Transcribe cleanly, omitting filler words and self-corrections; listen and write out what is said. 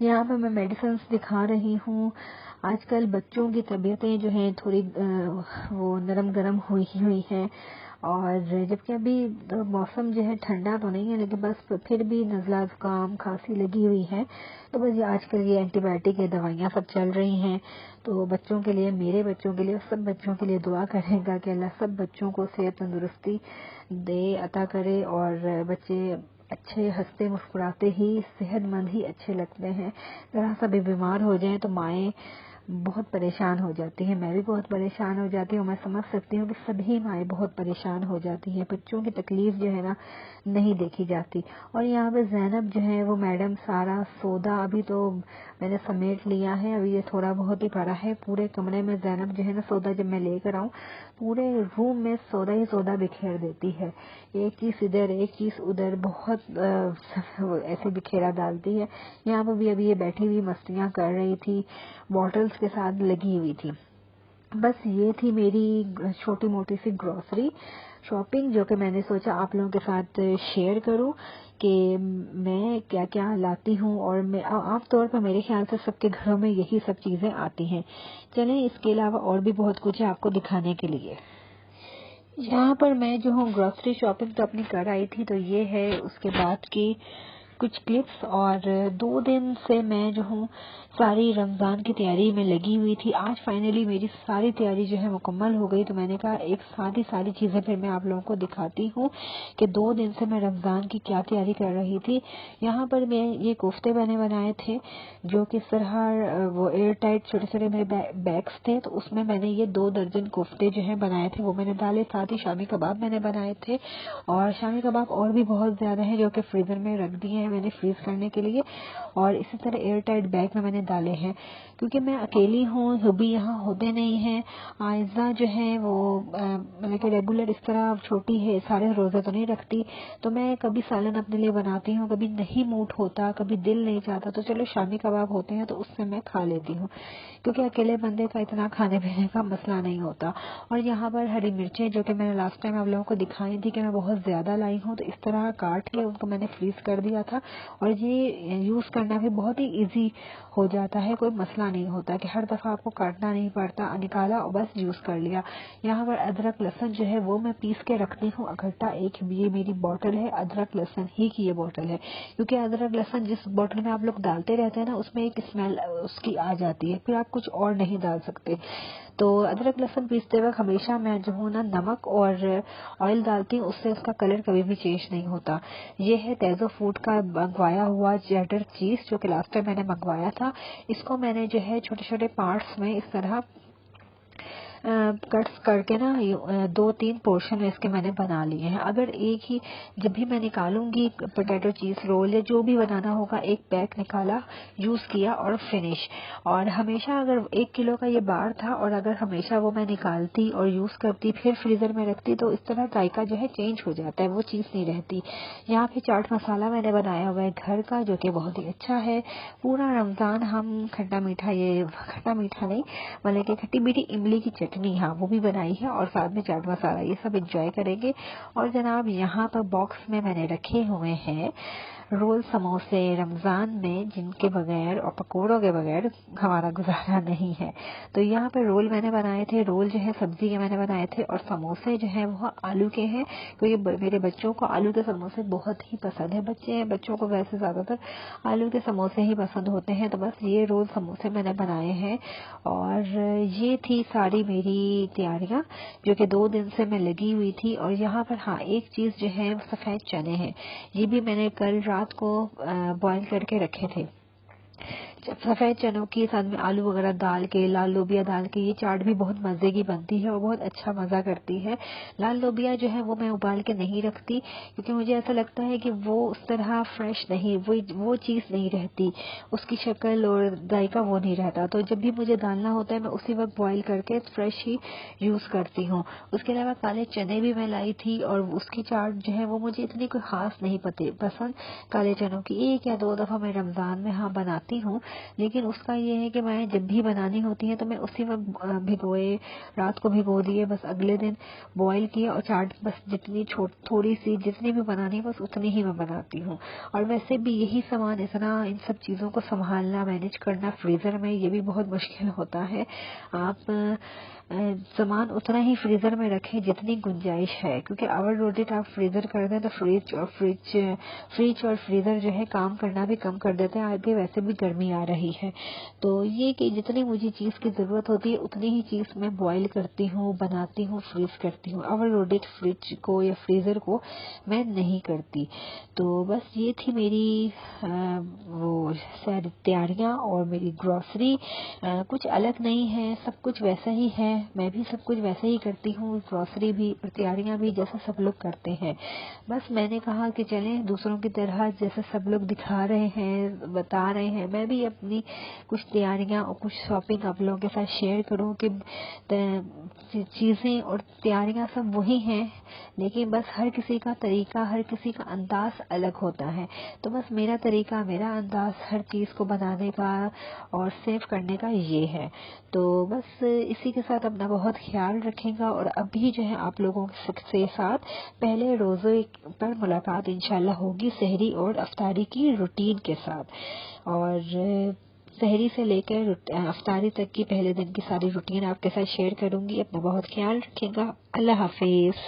یہاں پہ میں میڈیسنس دکھا رہی ہوں. آج کل بچوں کی طبیعتیں جو ہیں تھوڑی وہ نرم گرم ہوئی ہیں، اور جبکہ ابھی موسم جو ہے ٹھنڈا تو نہیں ہے، لیکن بس پھر بھی نزلہ زکام کھانسی لگی ہوئی ہے. تو بس یہ آج کل یہ اینٹی بایوٹک کی دوائیاں سب چل رہی ہیں. تو بچوں کے لیے، میرے بچوں کے لیے، سب بچوں کے لیے دعا کرے گا کہ اللہ سب بچوں کو صحت تندرستی دے، عطا کرے، اور بچے اچھے ہنستے مسکراتے ہی، صحت مند ہی اچھے لگتے ہیں. ذرا سا بھی بیمار ہو جائیں تو مائیں بہت پریشان ہو جاتی ہیں. میں بھی بہت پریشان ہو جاتی ہوں. میں سمجھ سکتی ہوں کہ سبھی مائیں بہت پریشان ہو جاتی ہیں. بچوں کی تکلیف جو ہے نا نہیں دیکھی جاتی. اور یہاں پہ زینب جو ہے وہ میڈم سارا سودا ابھی تو میں نے سمیٹ لیا ہے، ابھی یہ تھوڑا بہت ہی پڑا ہے. پورے کمرے میں زینب جو ہے نا سودا جب میں لے کر آؤں پورے روم میں سودا ہی سودا بکھیر دیتی ہے. ایک چیز ادھر ایک چیز ادھر، بہت ایسے بکھیرا ڈالتی ہے. یہاں پہ بھی ابھی یہ بیٹھی ہوئی مستیاں کر رہی تھی، بوٹلز کے ساتھ لگی ہوئی تھی. بس یہ تھی میری چھوٹی موٹی سی گروسری شاپنگ، جو کہ میں نے سوچا آپ لوگوں کے ساتھ شیئر کروں کہ میں کیا کیا لاتی ہوں. اور میں عام طور پر میرے خیال سے سب کے گھروں میں یہی سب چیزیں آتی ہیں. چلیں اس کے علاوہ اور بھی بہت کچھ ہے آپ کو دکھانے کے لیے. یہاں پر میں جو ہوں گروسری شاپنگ تو اپنی کر آئی تھی، تو یہ ہے اس کے بعد کی کچھ کلپس. اور 2 دن سے میں جو ہوں ساری رمضان کی تیاری میں لگی ہوئی تھی. آج فائنلی میری ساری تیاری جو ہے مکمل ہو گئی، تو میں نے کہا ایک ساری چیزیں پھر میں آپ لوگوں کو دکھاتی ہوں کہ 2 دن سے میں رمضان کی کیا تیاری کر رہی تھی. یہاں پر میں یہ کوفتے میں نے بنائے تھے، جو کہ اس طرح وہ ایئر ٹائٹ چھوٹے چھوٹے میرے بیگس تھے، تو اس میں میں نے یہ 2 درجن کوفتے جو ہیں بنائے تھے وہ میں نے ڈالے. ساتھ ہی شامی کباب میں نے بنائے تھے، اور شامی کباب اور بھی بہت زیادہ ہیں جو کہ فریزر میں رکھ دیے ہیں میں نے فریز کرنے کے لیے. اور اسی طرح ایئر ٹائٹ بیگ میں نے ڈالے ہیں، کیونکہ میں اکیلی ہوں، ہبی یہاں ہوتے نہیں ہیں. عائزہ جو ہے وہ مطلب کہ ریگولر اس طرح چھوٹی ہے، سارے روزے تو نہیں رکھتی، تو میں کبھی سالن اپنے لیے بناتی ہوں، کبھی نہیں موڈ ہوتا، کبھی دل نہیں چاہتا، تو چلو شامی کباب ہوتے ہیں تو اس سے میں کھا لیتی ہوں، کیونکہ اکیلے بندے کا اتنا کھانے پینے کا مسئلہ نہیں ہوتا. اور یہاں پر ہری مرچیں جو کہ میں نے لاسٹ ٹائم آپ لوگوں کو دکھائی تھی کہ میں بہت زیادہ لائی ہوں، تو اس طرح کاٹ کے ان کو میں نے فریز کر دیا تھا. اور یہ یوز کرنا بھی بہت ہی ایزی ہو جاتا ہے، کوئی مسئلہ نہیں ہوتا کہ ہر دفعہ آپ کو کاٹنا نہیں پڑتا، نکالا اور بس یوز کر لیا. یہاں پر ادرک لہسن جو ہے وہ میں پیس کے رکھتی ہوں اکٹھا. ایک یہ میری بوٹل ہے ادرک لہسن ہی کی، یہ بوٹل ہے، کیونکہ ادرک لہسن جس بوٹل میں آپ لوگ ڈالتے رہتے ہیں نا اس میں ایک اسمیل اس کی آ جاتی ہے، پھر آپ کچھ اور نہیں ڈال سکتے. تو ادرک لہسن پیستے وقت ہمیشہ میں جو ہوں نا نمک اور آئل ڈالتی ہوں، اس سے اس کا کلر کبھی بھی چینج نہیں ہوتا. یہ ہے تیزو فوڈ کا منگوایا ہوا چیڈر چیز، جو کہ لاسٹ ٹائم میں نے منگوایا تھا. اس کو میں نے جو ہے چھوٹے چھوٹے پارٹس میں اس طرح کٹس کر کے نا 2-3 پورشن اس کے میں نے بنا لیے ہیں. اگر ایک ہی جب بھی میں نکالوں گی پوٹیٹو چیز رول یا جو بھی بنانا ہوگا، ایک پیک نکالا، یوز کیا اور فنش. اور ہمیشہ اگر 1 کلو کا یہ بار تھا، اور اگر ہمیشہ وہ میں نکالتی اور یوز کرتی پھر فریزر میں رکھتی تو اس طرح ذائقہ جو ہے چینج ہو جاتا ہے، وہ چیز نہیں رہتی. یہاں پہ چاٹ مسالہ میں نے بنایا ہوا ہے گھر کا، جو کہ بہت ہی اچھا ہے. پورا رمضان ہم کھٹا میٹھا نہیں مطلب کہ کھٹی میٹھی املی کی چٹنی، ہاں وہ بھی بنائی ہے، اور ساتھ میں چاٹ مسالہ، یہ سب انجوائے کریں گے. اور جناب یہاں پر باکس میں نے رکھے ہوئے ہیں رول سموسے رمضان میں، جن کے بغیر اور پکوڑوں کے بغیر ہمارا گزارا نہیں ہے. تو یہاں پہ رول میں نے بنائے تھے، رول جو ہے سبزی کے میں نے بنائے تھے، اور سموسے جو ہیں وہ آلو کے ہیں، کیونکہ میرے بچوں کو آلو کے سموسے بہت ہی پسند ہیں. بچوں کو ویسے زیادہ تر آلو کے سموسے ہی پسند ہوتے ہیں، تو بس یہ رول سموسے میں نے بنائے ہیں. اور یہ تھی ساری میری تیاریاں جو کہ 2 دن سے میں لگی ہوئی تھی. اور یہاں پر ہاں ایک چیز جو ہے سفید چنے ہیں، یہ بھی میں نے کل رات کو بوائل کر کے رکھے تھے. سفید چنوں کے ساتھ میں آلو وغیرہ ڈال کے، لال لوبیا ڈال کے، یہ چاٹ بھی بہت مزے کی بنتی ہے اور بہت اچھا مزہ کرتی ہے. لال لوبیا جو ہے وہ میں ابال کے نہیں رکھتی، کیونکہ مجھے ایسا لگتا ہے کہ وہ اس طرح فریش نہیں، وہ چیز نہیں رہتی، اس کی شکل اور ذائقہ وہ نہیں رہتا. تو جب بھی مجھے ڈالنا ہوتا ہے میں اسی وقت بوائل کر کے فریش ہی یوز کرتی ہوں. اس کے علاوہ کالے چنے بھی میں لائی تھی، اور اس کی چاٹ جو ہے وہ مجھے اتنی کوئی خاص نہیں پسند. کالے چنوں کی 1 یا 2 دفعہ میں رمضان میں ہاں بناتی ہوں، لیکن اس کا یہ ہے کہ میں جب بھی بنانی ہوتی ہے تو میں اسی وقت بھگوئے، رات کو بھگو دیے، بس اگلے دن بوائل کیا اور چاٹ بس جتنی تھوڑی سی جتنی بھی بنانی ہے بس اتنی ہی میں بناتی ہوں۔ اور ویسے بھی یہی سامان اتنا ان سب چیزوں کو سنبھالنا، مینیج کرنا فریزر میں، یہ بھی بہت مشکل ہوتا ہے۔ آپ سامان اتنا ہی فریزر میں رکھیں جتنی گنجائش ہے، کیونکہ اوور لوڈڈ آپ فریزر کر دیں تو فریج اور فریزر جو ہے کام کرنا بھی کم کر دیتے ہیں۔ آگے ویسے بھی گرمی آ رہی ہے، تو یہ کہ جتنی مجھے چیز کی ضرورت ہوتی ہے اتنی ہی چیز میں بوائل کرتی ہوں، بناتی ہوں، فریز کرتی ہوں۔ اوور لوڈڈ فریج کو یا فریزر کو میں نہیں کرتی۔ تو بس یہ تھی میری وہ ساری تیاریاں اور میری گروسری۔ کچھ الگ نہیں ہے، سب کچھ ویسا ہی ہے، میں بھی سب کچھ ویسا ہی کرتی ہوں، گروسری بھی اور تیاریاں بھی جیسا سب لوگ کرتے ہیں۔ بس میں نے کہا کہ چلیں دوسروں کی طرح جیسے سب لوگ دکھا رہے ہیں، بتا رہے ہیں، میں بھی اپنی کچھ تیاریاں اور کچھ شاپنگ آپ لوگوں کے ساتھ شیئر کروں کہ چیزیں اور تیاریاں سب وہی ہیں، لیکن بس ہر کسی کا طریقہ، ہر کسی کا انداز الگ ہوتا ہے۔ تو بس میرا طریقہ، میرا انداز ہر چیز کو بنانے کا اور سیو کرنے کا یہ ہے۔ تو بس اسی کے ساتھ اپنا بہت خیال رکھیں گا، اور ابھی جو ہے آپ لوگوں کے ساتھ پہلے روزے پر ملاقات انشاءاللہ ہوگی، سحری اور افطاری کی روٹین کے ساتھ، اور سحری سے لے کر افطاری تک کی پہلے دن کی ساری روٹین آپ کے ساتھ شیئر کروں گی۔ اپنا بہت خیال رکھیں گا۔ اللہ حافظ۔